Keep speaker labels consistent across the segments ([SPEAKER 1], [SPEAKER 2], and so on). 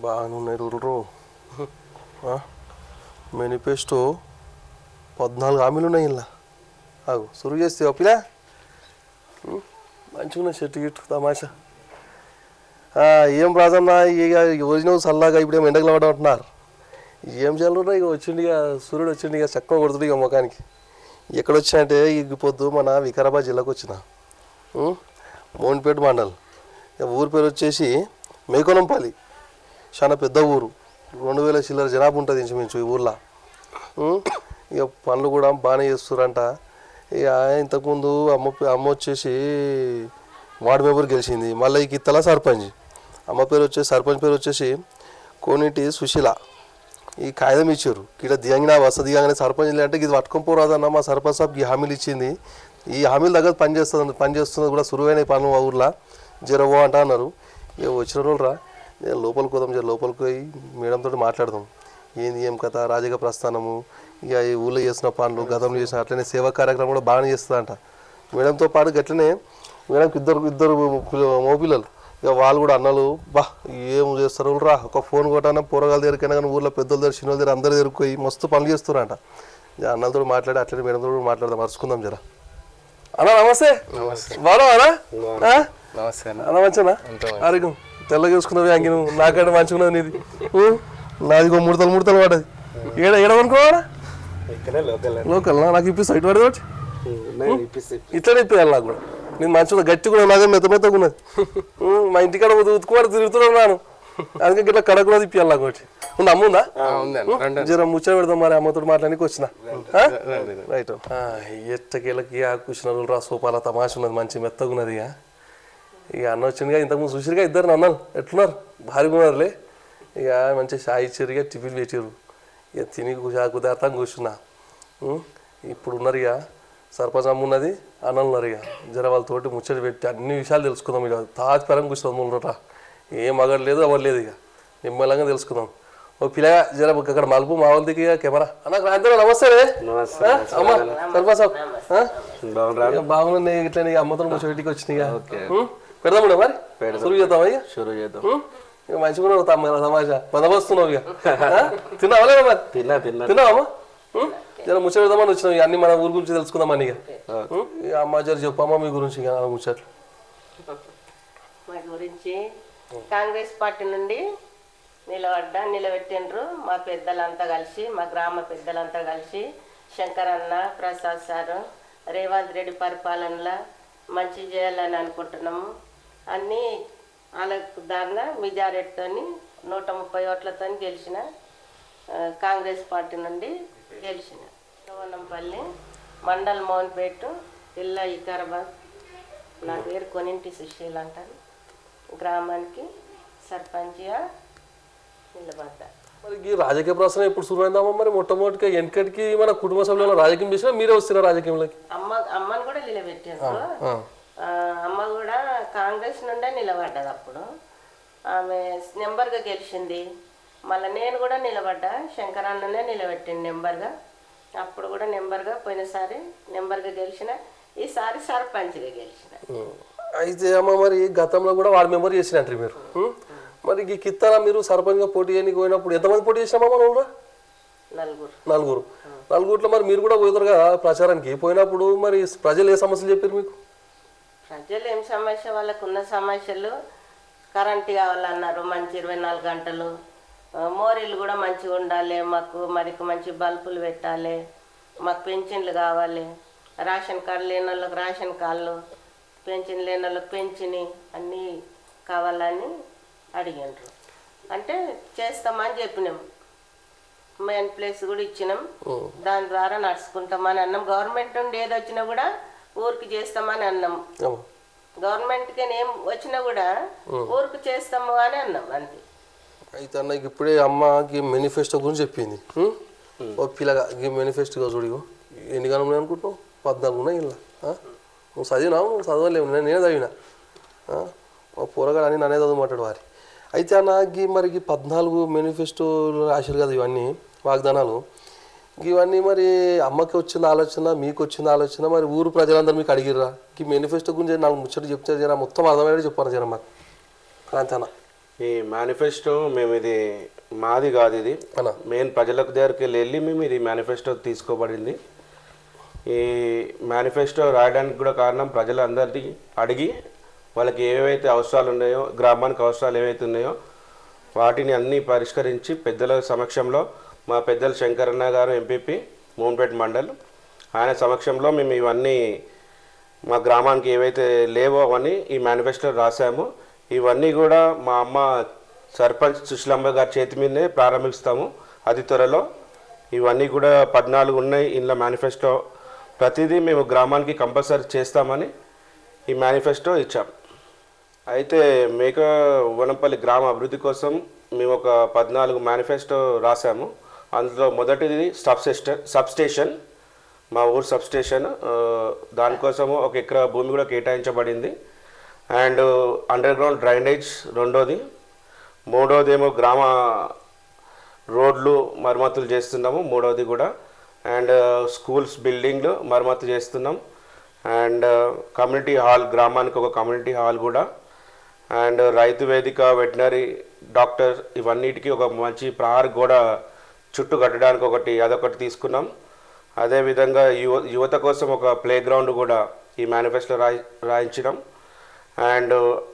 [SPEAKER 1] బాగానున్నారు ఊరు. మేనిఫెస్టో 14 హామీలు ఉన్నాయి ఇలా. ఆగు సురువు చేస్తే పిలా మంచిగా చెట్టు గిట్టు తమాషా. ఏం రాజన్న ఇక ఒరిజినల్ సల్లాగా ఇప్పుడేమో ఎండగలు పడమంటున్నారు. ఏం చల్లురా ఇక వచ్చిండు, ఇక సూర్యుడు వచ్చిండు, ఇక చక్కగా కొడుతుంది ఇక ముఖానికి. ఎక్కడొచ్చానంటే ఈ పొద్దు మన వికారాబాద్ జిల్లాకు వచ్చిన, మోహన్పేట మండల్. ఇక ఊరి పేరు వచ్చేసి మేకొనంపల్లి. చాలా పెద్ద ఊరు, 2000 చిల్లర జనాభా ఉంటుంది ఇంచుమించు ఈ ఊర్లో. ఇక పనులు కూడా బాగానే చేస్తారంట. ఇక ఇంతకుముందు అమ్మ వచ్చేసి వార్డు మెంబర్ గెలిచింది. మళ్ళీ ఈ కిత్తల సర్పంచ్. అమ్మ పేరు వచ్చేసి సర్పంచ్ పేరు వచ్చేసి కోనేటి సుశీల. ఈ కాగితం ఇచ్చారు, ఇక్కడ దిగంగిన వస్త దిగంగానే సర్పంచ్ అంటే ఇది పట్టుకొని పోరాదన్న మా సర్పంచ్ సాబ్ ఈ హామీలు ఇచ్చింది, ఈ హామీలు దగ్గర పనిచేస్తున్నది కూడా సురువైన పనులు మా ఊర్లో జరవో అంట అన్నారు. ఇక వచ్చిన రోజులు రా నేను లోపలికి పోదాం, లోపలికి పోయి మేడంతో మాట్లాడదాం. ఏంది ఏం కథ, రాజకీయ ప్రస్థానము, ఇక ఈ ఊళ్ళో చేసిన పనులు గతంలో చేసిన అట్లనే సేవా కార్యక్రమం కూడా బాగానే చేస్తుందంట. మేడంతో పాటు గట్లనే మేడంకి ఇద్దరు మోపిల్లలు. ఇక వాళ్ళు కూడా అన్నలు ఏం చేస్తారు రా, ఒక ఫోన్ కొట్టాన పూరగాల దగ్గరికైనా కానీ ఊళ్ళో పెద్దల దగ్గర చిన్నోళ్ళ దగ్గర అందరి దగ్గరికి పోయి మస్తు పనులు చేస్తున్నారంట. అన్నలతో మాట్లాడి అట్లనే మేడంతో కూడా మాట్లాడదాం, మరుచుకుందాం జర. అన్నా నమస్తే. బాగా అన్నా
[SPEAKER 2] నమస్తే
[SPEAKER 1] అన్న, మంచిగా ఆరోగ్యం తెల్లగా చూసుకున్నావు అంగి, నువ్వు నాకంటే మంచిగా నీది. నాది ముడతలు పడ్డది. ఏడనుకోవాలా లోకల్ నాకు ఇప్పిస్తా, ఇటు పడేది ఇట్లా ఇప్పించాలి నాకు కూడా. నేను మంచిగా గట్టి కూడా నాదే మెత్తగా ఉన్నది. మా ఇంటికాడ ఉతుకుమారి తిరుగుతున్నాను, అందుకే ఇట్లా కడగ కూడా తిప్పియాలి నాకు ఒకటి. ఉంది అమ్మ ఉందా? జర ముచ్చట పెడదాం మరి, అమ్మతో మాట్లాడానికి వచ్చిన. రైట్. ఎట్టకేళ్ళకి కూర్చున్నారు రా, సోపాల తమాష ఉన్నది, మంచి మెత్తగా ఉన్నది. ఇక అన్న వచ్చిందిగా, ఇంతకుముందు చూసిరుగా ఇద్దరు అన్నాను ఎట్లున్నారు, భారీగా ఉన్నారులే. ఇక మంచిగా షాయి ఇచ్చారు, ఇక టిఫిన్ పెట్టారు. ఇక తిని కుదార్థం కూర్చున్నా. ఇప్పుడు ఉన్నారు ఇక సర్పంచ్ అమ్మ ఉన్నది, అన్నలు ఉన్నారు. ఇక జర వాళ్ళతోటి ముచ్చట పెట్టి అన్ని విషయాలు తెలుసుకుందాం. ఇక తాజ్పరంగా కూర్చుందాం మూలట, ఏం మగడు లేదు అవ్వలేదు. ఇక నిమ్మలంగా తెలుసుకుందాం. ఓ పిల్లగా జర అక్కడ మలుపు మా వాళ్ళకి ఇక కెమెరా అన్న అందరూ నమస్తే. అమ్మ సర్పంచ్ బాగున్నాయి. ఇట్లా అమ్మతో ముచ్చట పెట్టికి వచ్చినాయి. ఇక పెడదాం మరి, షురు చేద్దాం. ఇక మంచిగా తమాషా బందోబస్తున్నావు. ఇక తిన్నావా లేదా మరి? తిన్నావమ్మా? జర ముచ్చట పెడదామని వచ్చినావు. అన్ని మన ఊరి గురించి తెలుసుకుందామని. ఇక అమ్మ జర చెప్పమ్మా మీ గురించి. ఇక ముచ్చట్లు
[SPEAKER 3] మా గురించి కాంగ్రెస్ పార్టీ నుండి నిలబెట్టిండ్రు మా పెద్దలంతా కలిసి, మా గ్రామ పెద్దలంతా కలిసి. శంకరన్న, ప్రసాద్ సారు, రేవంత్ రెడ్డి పరిపాలనలో మంచి చేయాలని అనుకుంటున్నాము. అన్నీ వాళ్ళకు దారిన మెజారిటీతో 130 ఓట్లతో గెలిచిన కాంగ్రెస్ పార్టీ నుండి గెలిచిన. వనంపల్లి మండల్ మోహన్పేట జిల్లా వికారాబాద్. నా పేరు కొనింటి సుశీల అంటారు. గ్రామానికి సర్పంచ్గా నిలబడ్డా.
[SPEAKER 1] మరి ఈ రాజకీయ ప్రశ్న ఎప్పుడు శురు అయిందామా? మరి మొట్టమొదటిగా వెనకటికి మన కుటుంబ సభ్యుల రాజకీయం చేసినా మీరే వస్తున్నారు రాజకీయంలోకి?
[SPEAKER 3] అమ్మని కూడా నిలబెట్టారు. అమ్మ కూడా కాంగ్రెస్ నుండే నిలబడ్డది. అప్పుడు ఆమె నెంబర్గా గెలిచింది. మళ్ళీ నేను కూడా నిలబడ్డా, శంకరన్ననే నిలబెట్టింది నెంబర్గా. అప్పుడు కూడా నెంబర్గా, పోయినసారి నెంబర్గా గెలిచిన, ఈసారి సర్పంచ్గా గెలిచిన.
[SPEAKER 1] అయితే అమ్మ మరి గతంలో కూడా వార్డు మెంబర్ చేసినట్టు మీరు. మరి ఈ కిత్తన మీరు సర్పంచ్గా పోటీ చేయడానికి పోయినప్పుడు ఎంతమంది పోటీ చేసినామా? మనం నలుగురిలో మరి మీరు కూడా పోతారు కదా ప్రచారానికి. పోయినప్పుడు మరి ప్రజలు ఏ సమస్యలు చెప్పారు మీకు?
[SPEAKER 3] ప్రజలు ఏం సమస్య, వాళ్ళకు ఉన్న సమస్యలు కరెంటు కావాలన్నారు, మంచి 24 గంటలు. మోరీలు కూడా మంచిగా ఉండాలి మాకు, మరికి మంచి బల్బులు పెట్టాలి, మాకు పెన్షన్లు కావాలి, రేషన్ కార్డు లేని వాళ్ళకి రేషన్ కార్డులు, పెన్షన్ లేని వాళ్ళకి పెన్షన్ అన్నీ కావాలని అడిగినారు. అంటే చేస్తామని చెప్పినాం. మెయిన్ ప్లేస్ కూడా ఇచ్చినాం, దాని ద్వారా నడుచుకుంటామని అన్నాం. గవర్నమెంట్ నుండి ఏది వచ్చినా కూడా ఊరికి చేస్తామని అన్నాం. గవర్నమెంట్కి ఏం వచ్చినా కూడా ఊరికి చేస్తాము అని అన్నాం, అంతే.
[SPEAKER 1] అయితే అన్నకి ఇప్పుడే అమ్మకి మేనిఫెస్టో గురించి చెప్పింది. ఓ పిల్లగా ఈ మేనిఫెస్టోగా చూడు, ఎన్ని కాలం ఉన్నాయి అనుకుంటున్నావు? 14 ఉన్నాయి ఇలా. నువ్వు చదివినావు? నువ్వు చదవలేవు, నేనే చదివినా. మా పూరగాడు అని నన్నే చదవమంటాడు వారి. అయితే అన్నకి మరి 14 మేనిఫెస్టోలు రాశారు కదా, ఇవన్నీ వాగ్దానాలు. ఇవన్నీ మరి అమ్మకి వచ్చిన ఆలోచన, మీకు వచ్చిన ఆలోచన, మరి ఊరు ప్రజలందరూ మీకు అడిగిర్రా? ఈ మేనిఫెస్టో గురించి నాకు ముచ్చట చెప్తే జర మొత్తం అర్థమయ్యేది చెప్పాను జర మాకు. క్రాంతి అన్న
[SPEAKER 2] ఈ మేనిఫెస్టో మేము ఇది మాది కాదు, ఇది
[SPEAKER 1] అన్న
[SPEAKER 2] మెయిన్ ప్రజలకు దగ్గరికి వెళ్ళి మేము ఇది మేనిఫెస్టో తీసుకోబడింది. ఈ మేనిఫెస్టో రాయడానికి కూడా కారణం ప్రజలందరినీ అడిగి వాళ్ళకి ఏవైతే అవసరాలు ఉన్నాయో, గ్రామానికి అవసరాలు ఏవైతే ఉన్నాయో వాటిని అన్నీ పరిష్కరించి పెద్దల సమక్షంలో మా పెద్దలు శంకరన్న గారు ఎంపీపీ మోహన్పేట మండల్, ఆయన సమక్షంలో మేము ఇవన్నీ మా గ్రామానికి ఏవైతే లేవో అవన్నీ ఈ మేనిఫెస్టో రాసాము. ఇవన్నీ కూడా మా అమ్మ సర్పంచ్ సుశీలమ్మ గారి చేతి మీదనే ప్రారంభిస్తాము అతి త్వరలో. ఇవన్నీ కూడా 14 ఉన్నాయి ఇందులో మేనిఫెస్టో. ప్రతిదీ మేము గ్రామానికి కంపల్సరీ చేస్తామని ఈ మేనిఫెస్టో ఇచ్చాం. అయితే వనంపల్లి గ్రామ అభివృద్ధి కోసం మేము ఒక 14 మేనిఫెస్టో రాసాము. అందులో మొదటిది సబ్స్టేషన్, మా ఊరు సబ్స్టేషన్. దానికోసము 1 ఎకరా భూమి కూడా కేటాయించబడింది. అండ్ అండర్ గ్రౌండ్ డ్రైనేజ్ రెండోది. మూడోది ఏమో గ్రామ రోడ్లు మరమ్మతులు చేస్తున్నాము, మూడవది కూడా. అండ్ స్కూల్స్ బిల్డింగ్లు మరమ్మతు చేస్తున్నాం. అండ్ కమ్యూనిటీ హాల్, గ్రామానికి ఒక కమ్యూనిటీ హాల్ కూడా. అండ్ రైతు వేదిక, వెటనరీ డాక్టర్, ఇవన్నిటికీ ఒక మంచి ప్రహారీ గోడ చుట్టూ కట్టడానికి అదొకటి తీసుకున్నాం. అదేవిధంగా యువత కోసం ఒక ప్లే గ్రౌండ్ కూడా ఈ మేనిఫెస్టో రాయించినాం. అండ్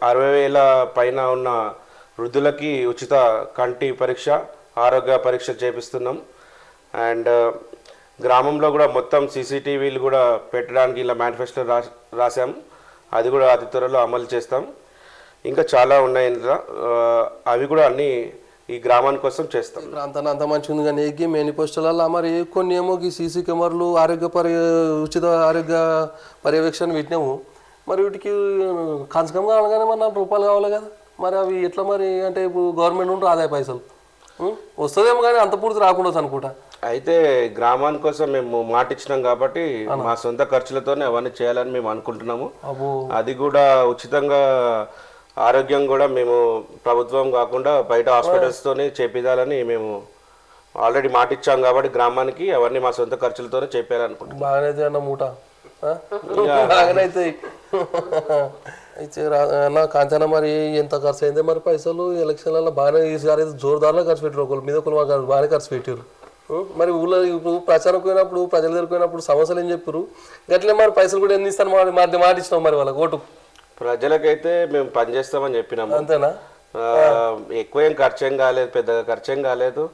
[SPEAKER 2] 60,000 పైన ఉన్న వృద్ధులకి ఉచిత కంటి పరీక్ష, ఆరోగ్య పరీక్ష చేపిస్తున్నాం. అండ్ గ్రామంలో కూడా మొత్తం సీసీటీవీలు కూడా పెట్టడానికి ఇలా మేనిఫెస్టో రాసాం. అది కూడా అతి త్వరలో అమలు చేస్తాం. ఇంకా చాలా ఉన్నాయి ఇందులో, అవి కూడా అన్నీ ఈ గ్రామాని కోసం చేస్తాం.
[SPEAKER 1] ప్రాంతాన్ని అంత మంచిగా ఉంది కానీ ఈ మేనిఫెస్టోలలో మరి కొన్ని ఏమో ఈ సీసీ కెమెరాలు, ఉచిత ఆరోగ్య పర్యవేక్షణ పెట్టినాము. మరి వీటికి కన్సకంగా కావాలగానే మరి ₹4 కావాలి కదా, మరి అవి ఎట్లా మరి? అంటే ఇప్పుడు గవర్నమెంట్ నుండి ఆదాయ పైసలు వస్తుందేమో కానీ అంత పూర్తి రాకుండా అనుకుంటా.
[SPEAKER 2] అయితే గ్రామాని కోసం మేము మాట ఇచ్చినాం కాబట్టి మా సొంత ఖర్చులతోనే అవన్నీ చేయాలని మేము అనుకుంటున్నాము. అది కూడా ఉచితంగా ఆరోగ్యం కూడా మేము ప్రభుత్వం కాకుండా బయట హాస్పిటల్స్తోనే చేపిదాలని మేము ఆల్రెడీ మాట ఇచ్చాం కాబట్టి గ్రామానికి అవన్నీ మా సొంత ఖర్చులతోనే చేయాలనుకుంటున్నాం.
[SPEAKER 1] బాగానైతే అన్న మూట బాగానైతే అయితే అన్న కాంచన మరి ఎంత ఖర్చు అయింది మరి పైసలు? ఎలక్షన్లలో బాగానే ఈసారి జోరుదారులో ఖర్చు పెట్టారు, ఒకరు మీద ఒకరు బాగానే ఖర్చు పెట్టారు. మరి ఊళ్ళో ఇప్పుడు ప్రచారం పోయినప్పుడు ప్రజల దగ్గర పోయినప్పుడు సమస్యలు ఏం చెప్పారు? గట్లే మరి పైసలు కూడా ఎన్ని ఇస్తాను మాట ఇచ్చినాం మరి వాళ్ళకి ఓటు?
[SPEAKER 2] ప్రజలకైతే మేము పనిచేస్తామని చెప్పినాము.
[SPEAKER 1] అంతేనా?
[SPEAKER 2] ఎక్కువ ఏం ఖర్చు ఏం కాలేదు, పెద్దగా ఖర్చు ఏం కాలేదు.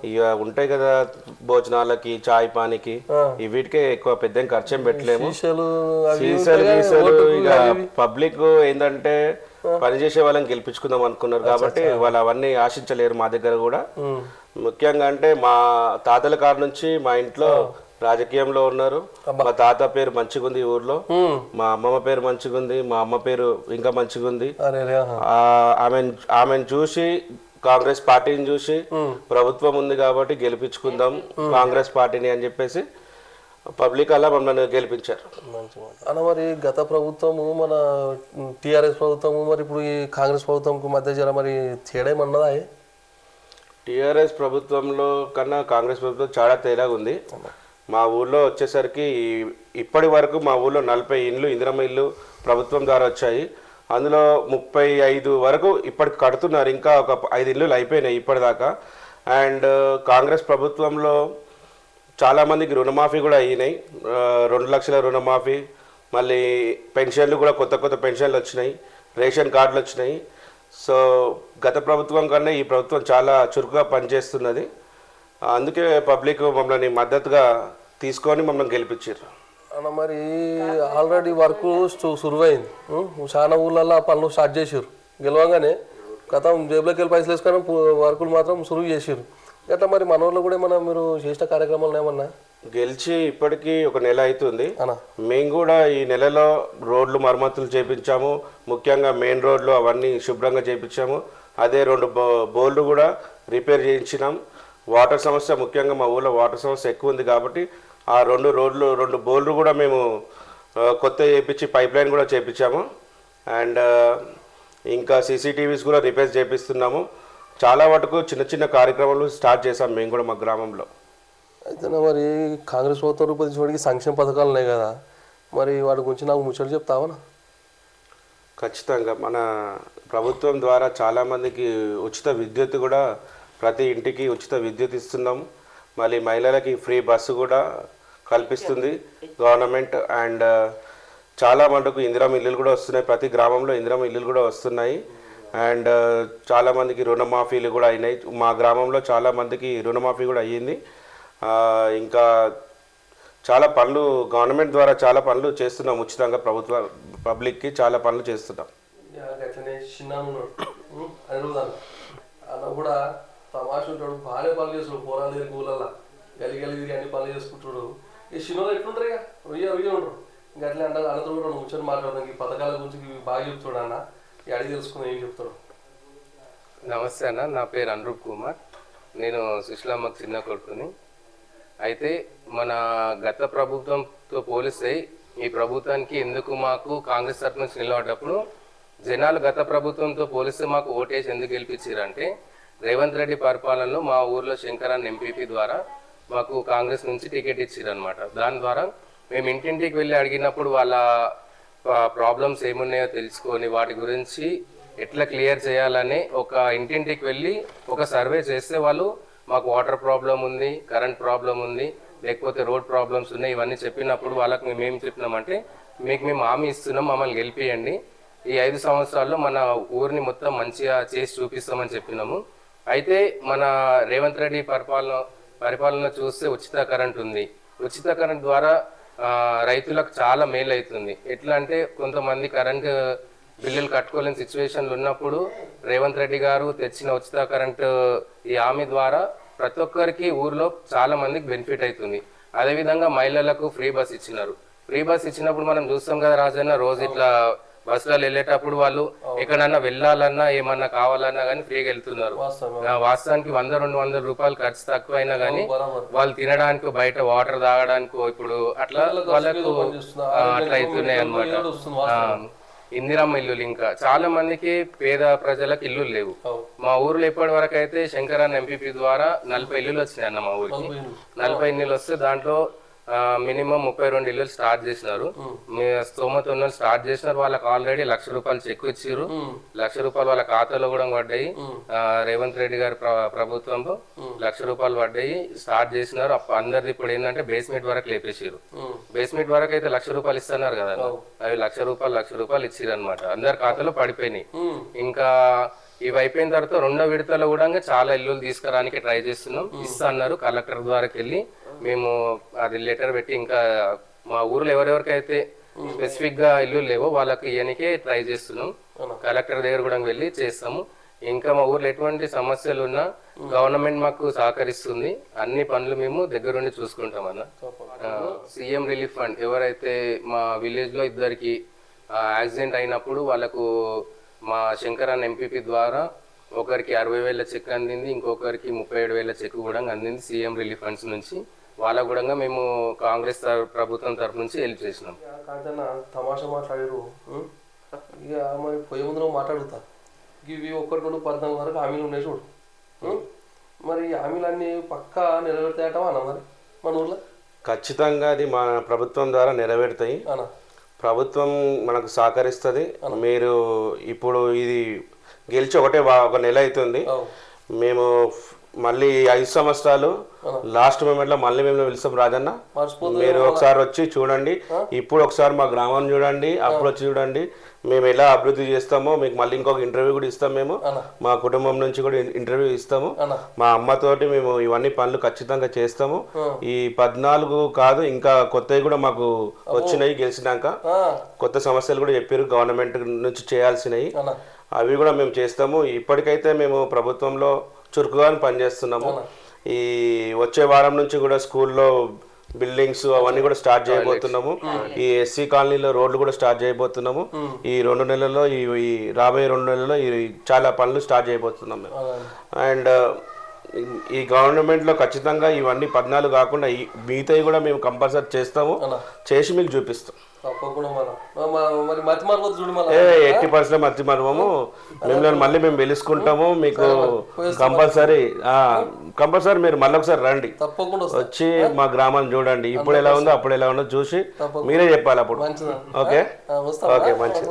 [SPEAKER 2] ఇక ఉంటాయి కదా భోజనాలకి, చాయ్ పానికి, వీటికే ఎక్కువ పెద్ద ఏం ఖర్చు ఏం పెట్టలేము. సీసలు ఇక పబ్లిక్ ఏంటంటే పనిచేసే వాళ్ళని గెలిపించుకుందాం అనుకున్నారు కాబట్టి వాళ్ళు అవన్నీ ఆశించలేరు మా దగ్గర కూడా. ముఖ్యంగా అంటే మా తాతల కాడ నుంచి మా ఇంట్లో రాజకీయంలో ఉన్నారు. మా తాత పేరు మంచిగుంది ఊర్లో, మా అమ్మమ్మ పేరు మంచిగుంది, మా అమ్మ పేరు ఇంకా మంచిగుంది. ఆమెను చూసి, కాంగ్రెస్ పార్టీని చూసి ప్రభుత్వం ఉంది కాబట్టి గెలిపించుకుందాం కాంగ్రెస్ పార్టీని అని చెప్పేసి పబ్లిక్ అలా మమ్మల్ని గెలిపించారు.
[SPEAKER 1] అన్న మరి గత ప్రభుత్వము, మన టీఆర్ఎస్ ప్రభుత్వము, మరి ఇప్పుడు ఈ కాంగ్రెస్ ప్రభుత్వంకు మధ్య జర మరి తేడా ఏమన్నదా?
[SPEAKER 2] టీఆర్ఎస్ ప్రభుత్వంలో కన్నా కాంగ్రెస్ ప్రభుత్వం చాలా తేడాగా ఉంది. మా ఊళ్ళో వచ్చేసరికి ఇప్పటి వరకు మా ఊళ్ళో 40 ఇండ్లు ఇందిరమ్మ ఇల్లు ప్రభుత్వం ద్వారా వచ్చాయి. అందులో 35 వరకు ఇప్పటికి కడుతున్నారు. ఇంకా ఒక 5 ఇల్లులు అయిపోయినాయి ఇప్పటిదాకా. అండ్ కాంగ్రెస్ ప్రభుత్వంలో చాలామందికి రుణమాఫీ కూడా అయినాయి. 2 లక్షల రుణమాఫీ, మళ్ళీ పెన్షన్లు కూడా కొత్త పెన్షన్లు వచ్చినాయి, రేషన్ కార్డులు వచ్చినాయి. సో గత ప్రభుత్వం కన్నా ఈ ప్రభుత్వం చాలా చురుకుగా పనిచేస్తున్నది. అందుకే పబ్లిక్ మమ్మల్ని మద్దతుగా తీసుకొని మమ్మల్ని గెలిపించారు.
[SPEAKER 1] అన్న మరి ఆల్రెడీ వర్క్ సురువైంది, చాలా ఊళ్ళల్లో పనులు స్టార్ట్ చేసారు. గెలవగానే గతం జేబులోకి వెళ్ళి పైసలు వేసుకొని వర్కులు మాత్రం సురువు చేసారు. అట్లా మరి మన ఊళ్ళో కూడా ఏమన్నా మీరు చేసిన కార్యక్రమాలు ఏమన్నా?
[SPEAKER 2] గెలిచి ఇప్పటికీ 1 నెల అవుతుంది. మేము కూడా ఈ నెలలో రోడ్లు మరమ్మతులు చేయించాము. ముఖ్యంగా మెయిన్ రోడ్లు అవన్నీ శుభ్రంగా చేయించాము. అదే 2 బోర్లు కూడా రిపేర్ చేయించినాం. వాటర్ సమస్య, ముఖ్యంగా మా ఊళ్ళో వాటర్ సమస్య ఎక్కువ ఉంది కాబట్టి ఆ 2 బోర్లు కూడా మేము కొత్త చేయించి పైప్ లైన్ కూడా చేయించాము. అండ్ ఇంకా సీసీటీవీస్ కూడా రిపేర్ చేపిస్తున్నాము. చాలా వరకు చిన్న కార్యక్రమాలు స్టార్ట్ చేసాం మేము కూడా మా గ్రామంలో.
[SPEAKER 1] అయితే మరి కాంగ్రెస్ ప్రభుత్వం రూపొందించడానికి సంక్షేమ పథకాలు ఉన్నాయి కదా, మరి వాటి గురించి నాకు ముచ్చట చెప్తావా?
[SPEAKER 2] ఖచ్చితంగా మన ప్రభుత్వం ద్వారా చాలామందికి ఉచిత విద్యుత్ కూడా ప్రతి ఇంటికి ఉచిత విద్యుత్ ఇస్తున్నాము. మళ్ళీ మహిళలకి ఫ్రీ బస్సు కూడా కల్పిస్తుంది గవర్నమెంట్. అండ్ చాలా మటుకు ఇందిరమ్మ ఇల్లులు కూడా వస్తున్నాయి, ప్రతి గ్రామంలో ఇందిరమ్మ ఇల్లులు కూడా వస్తున్నాయి. అండ్ చాలామందికి రుణమాఫీలు కూడా అయినాయి. మా గ్రామంలో చాలామందికి రుణమాఫీ కూడా అయ్యింది. ఇంకా చాలా పనులు గవర్నమెంట్ ద్వారా చాలా పనులు చేస్తున్నాం ఉచితంగా, ప్రభుత్వ పబ్లిక్కి చాలా పనులు చేస్తున్నాం.
[SPEAKER 1] అట్లనే చిన్న అనిరుద్ధాను అన్న కూడా తమాష ఉంటాడు, బాగానే పనులు చేస్తాడు. పోరాలు తిరిగి ఊళ్ళల్లో గలి తిరిగి అన్ని పనులు చేసుకుంటాడు. ఈ చిన్నలో ఎట్లుంటారు ఇక రొయ్య ఉండరు. ఇంకా అట్లా అంటే అన్నతో కూడా ముచ్చని మాట్లాడదాం. ఈ పథకాల గురించి బాగా చెప్తాడు అన్న, ఈ అడిగి తెలుసుకుందాం ఏం చెప్తాడు.
[SPEAKER 4] నమస్తే అన్న, నా పేరు అనురూప్ కుమార్. నేను సుశీలమ్మకు చిన్న కొడుకుని. అయితే మన గత ప్రభుత్వంతో పోలిస్తే ఈ ప్రభుత్వానికి ఎందుకు మాకు కాంగ్రెస్ తరఫు నుంచి నిలబడ్డప్పుడు జనాలు గత ప్రభుత్వంతో పోలిస్తే మాకు ఓటేసి ఎందుకు గెలిపించారంటే, రేవంత్ రెడ్డి పరిపాలనలో మా ఊర్లో శంకరాన్ని ఎంపీపీ ద్వారా మాకు కాంగ్రెస్ నుంచి టికెట్ ఇచ్చారనమాట. దాని ద్వారా మేము ఇంటింటికి వెళ్ళి అడిగినప్పుడు వాళ్ళ ప్రాబ్లమ్స్ ఏమున్నాయో తెలుసుకొని వాటి గురించి ఎట్లా క్లియర్ చేయాలని ఒక ఇంటింటికి వెళ్ళి ఒక సర్వే చేస్తే వాళ్ళు మాకు వాటర్ ప్రాబ్లం ఉంది, కరెంట్ ప్రాబ్లం ఉంది, లేకపోతే రోడ్ ప్రాబ్లమ్స్ ఉన్నాయి, ఇవన్నీ చెప్పినప్పుడు వాళ్ళకి మేము ఏం చెప్పినామంటే, మీకు మేము హామీ ఇస్తున్నాం, మమ్మల్ని గెలిపియండి, ఈ 5 సంవత్సరాల్లో మన ఊరిని మొత్తం మంచిగా చేసి చూపిస్తామని చెప్పినాము. అయితే మన రేవంత్ రెడ్డి పరిపాలన చూస్తే ఉచిత కరెంట్ ఉంది. ఉచిత కరెంట్ ద్వారా రైతులకు చాలా మేలు అవుతుంది. ఎట్లా అంటే కొంతమంది కరెంట్ బిల్లులు కట్టుకోలేని సిచ్యువేషన్లు ఉన్నప్పుడు రేవంత్ రెడ్డి గారు తెచ్చిన ఉచిత కరెంట్ ఈ హామీ ద్వారా ప్రతి ఒక్కరికి ఊర్లో చాలా మందికి బెనిఫిట్ అవుతుంది. అదేవిధంగా మహిళలకు ఫ్రీ బస్ ఇచ్చినారు. ఫ్రీ బస్ ఇచ్చినప్పుడు మనం చూస్తాం కదా రాజన్న, రోజు ఇట్లా బస్సులలో వెళ్ళేటప్పుడు వాళ్ళు ఎక్కడన్నా వెళ్ళాలన్నా ఏమన్నా కావాలన్నా కానీ ఫ్రీగా వెళ్తున్నారు. వాస్తవానికి 100-200 రూపాయలు ఖర్చు తక్కువ అయినా కానీ వాళ్ళు తినడానికి బయట వాటర్ తాగడానికి ఇప్పుడు అట్లా వాళ్ళకు అట్లా అవుతున్నాయి అనమాట. ఇందిరమ్మ ఇల్లులు ఇంకా చాలా మందికి పేద ప్రజలకు ఇల్లులు లేవు. మా ఊర్లో ఇప్పటి వరకు అయితే శంకరాన్న ఎంపీపీ ద్వారా 40 ఇల్లులు వచ్చినాయి అన్న. మా ఊరికి 40 ఇల్లులు వస్తే దాంట్లో మినిమం 32 ఇల్లులు స్టార్ట్ చేసినారు. స్తోమత ఉన్న స్టార్ట్ చేసినారు. వాళ్ళకి ఆల్రెడీ ₹1,00,000 చెక్ ఇచ్చారు. ₹1,00,000 వాళ్ళ ఖాతాలో కూడా పడ్డాయి. రేవంత్ రెడ్డి గారి ప్రభుత్వంలో ₹1,00,000 పడ్డాయి. స్టార్ట్ చేసినారు. అందరిది ఇప్పుడు ఏంటంటే బేస్మెంట్ వరకు లేపేసారు. బేస్మెంట్ వరకు అయితే ₹1,00,000 ఇస్తున్నారు కదా, అవి ₹1,00,000 ఇచ్చిరు అనమాట. అందరి ఖాతాలో పడిపోయినాయి. ఇంకా ఇవి అయిపోయిన తర్వాత 2వ విడతలో కూడా చాలా ఇల్లులు తీసుకురానికి ట్రై చేస్తున్నాం. ఇస్తా అన్నారు. కలెక్టర్ ద్వారా వెళ్ళి మేము అది లెటర్ పెట్టి ఇంకా మా ఊర్లో ఎవరెవరికైతే స్పెసిఫిక్ గా ఇల్లు లేవో వాళ్ళకి ఇయనికే ట్రై చేస్తున్నాం. కలెక్టర్ దగ్గర కూడా వెళ్ళి చేస్తాము. ఇంకా మా ఊర్లో ఎటువంటి సమస్యలు ఉన్నా గవర్నమెంట్ మాకు సహకరిస్తుంది. అన్ని పనులు మేము దగ్గరుండి చూసుకుంటాం అన్న. సీఎం రిలీఫ్ ఫండ్ ఎవరైతే మా విలేజ్ లో ఇద్దరికి యాక్సిడెంట్ అయినప్పుడు వాళ్ళకు మా శంకరాన్న ఎంపీపీ ద్వారా ఒకరికి 60,000 చెక్ అందింది, ఇంకొకరికి 37,000 చెక్ కూడా అందింది సీఎం రిలీఫ్ ఫండ్స్ నుంచి. వాళ్ళకు కూడా మేము కాంగ్రెస్ ప్రభుత్వం తరఫు నుంచి హెల్ప్ చేసినాం.
[SPEAKER 1] కాంచన్న తమాషా మాట్లాడారు. ఇక మరి పోయే ముందు మాట్లాడుతా, ఇవి 1-14 వరకు హామీలు ఉన్నాయి చూడు. మరి హామీలన్నీ పక్కా నెరవేరుతాయటమా అన్న మరి మన ఊర్లో?
[SPEAKER 2] ఖచ్చితంగా అది మన ప్రభుత్వం ద్వారా నెరవేరుతాయి. ప్రభుత్వం మనకు సహకరిస్తుంది. మీరు ఇప్పుడు ఇది గెలిచి ఒక నెల అవుతుంది. మేము మళ్ళీ 5 సంవత్సరాలు లాస్ట్ మూమెంట్లో మళ్ళీ మేము పిలుస్తాం రాజన్న, మీరు ఒకసారి వచ్చి చూడండి. ఇప్పుడు ఒకసారి మా గ్రామం చూడండి, అప్పుడు వచ్చి చూడండి మేము ఎలా అభివృద్ధి చేస్తామో. మీకు మళ్ళీ ఇంకొక ఇంటర్వ్యూ కూడా ఇస్తాం. మేము మా కుటుంబం నుంచి కూడా ఇంటర్వ్యూ ఇస్తాము. మా అమ్మతోటి మేము ఇవన్నీ పనులు ఖచ్చితంగా చేస్తాము. ఈ 14 కాదు ఇంకా కొత్తవి కూడా మాకు వచ్చినాయి. గెలిచినాక కొత్త సమస్యలు కూడా చెప్పారు గవర్నమెంట్ నుంచి చేయాల్సినవి, అవి కూడా మేము చేస్తాము. ఇప్పటికైతే మేము ప్రభుత్వంలో చురుకుగా పనిచేస్తున్నాము. ఈ వచ్చే వారం నుంచి కూడా స్కూల్లో బిల్డింగ్స్ అవన్నీ కూడా స్టార్ట్ చేయబోతున్నాము. ఈ ఎస్సీ కాలనీలో రోడ్లు కూడా స్టార్ట్ చేయబోతున్నాము. ఈ 2 నెలల్లో ఈ రాబోయే 2 నెలల్లో ఈ చాలా పనులు స్టార్ట్ చేయబోతున్నాం మేము. అండ్ ఈ గవర్నమెంట్లో ఖచ్చితంగా ఇవన్నీ 14 కాకుండా మిగతాయి కూడా మేము కంపల్సరీ చేస్తాము, చేసి మీకు చూపిస్తాం.
[SPEAKER 1] మరి మతి మరవద్దు చూడు.
[SPEAKER 2] 80% మతి మరవము. మిమ్మల్ని మళ్ళీ మేము పిలుచుకుంటాము. మీకు కంపల్సరీ మీరు మళ్ళీ ఒకసారి రండి, వచ్చి మా గ్రామాన్ని చూడండి. ఇప్పుడు ఎలా ఉందో అప్పుడు ఎలా ఉందో చూసి మీరే చెప్పాలి అప్పుడు. ఓకే ఓకే మంచిది.